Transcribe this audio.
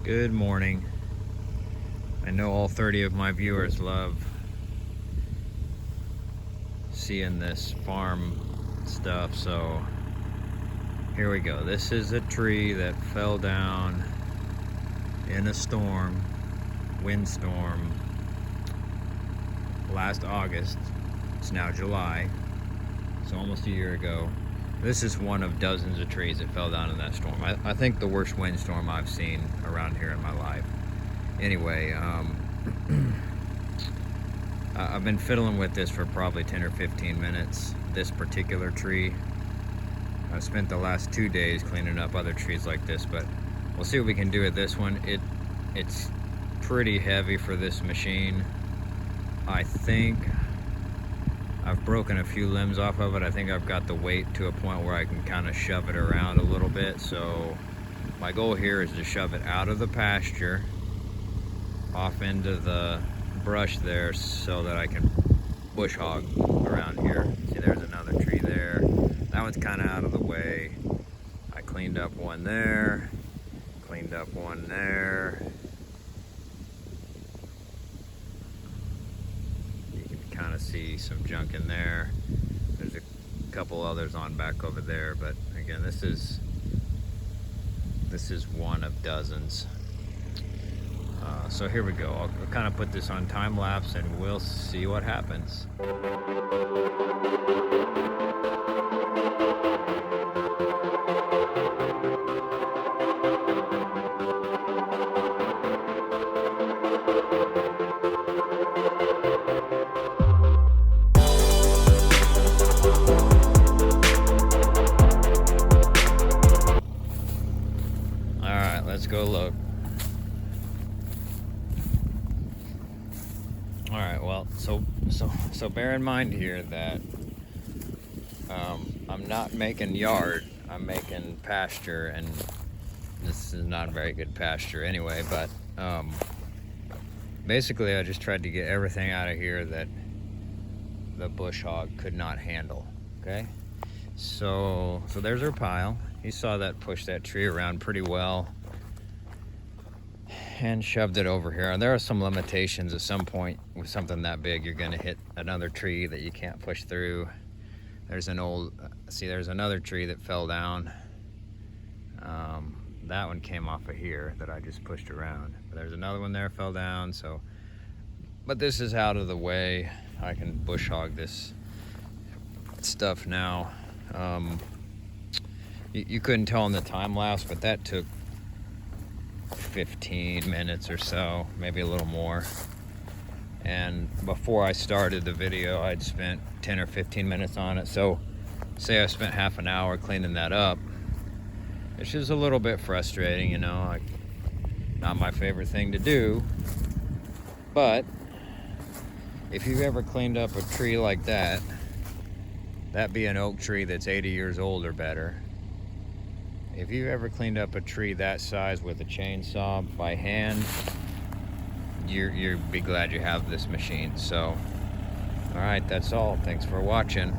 Good morning. I know all 30 of my viewers love seeing this farm stuff, so here we go. This is a tree that fell down in a storm, windstorm, last August. It's now July, so almost a year ago. This is one of dozens of trees that fell down in that storm. I think the worst windstorm I've seen around here in my life. Anyway, I've been fiddling with this for probably 10 or 15 minutes, this particular tree. I've spent the last 2 days cleaning up other trees like this, but we'll see what we can do with this one. It's pretty heavy for this machine. I think I've broken a few limbs off of it. I think I've got the weight to a point where I can kind of shove it around a little bit. So my goal here is to shove it out of the pasture, off into the brush there, so that I can bush hog around here. See, there's another tree there. That one's kind of out of the way. I cleaned up one there, cleaned up one there. Kind of see some junk in there. There's a couple others on back over there, but again, this is one of dozens. So here we go. I'll kind of put this on time lapse and we'll see what happens. Let's go look. All right, well, so bear in mind here that I'm not making yard, I'm making pasture, and this is not very good pasture anyway, but basically I just tried to get everything out of here that the bush hog could not handle. Okay, so there's our pile. You saw that push that tree around pretty well and shoved it over here. And there are some limitations. At some point with something that big, you're gonna hit another tree that you can't push through. There's an old, see, there's another tree that fell down. That one came off of here that I just pushed around. But there's another one there fell down, so, but this is out of the way. I can bush hog this stuff now. You couldn't tell in the time lapse, but that took 15 minutes or so, maybe a little more. And before I started the video, I'd spent 10 or 15 minutes on it. So say I spent half an hour cleaning that up. It's just a little bit frustrating, you know, not my favorite thing to do. But if you've ever cleaned up a tree like that be an oak tree that's 80 years old or better, if you've ever cleaned up a tree that size with a chainsaw by hand, you'll be glad you have this machine. So, all right, that's all. Thanks for watching.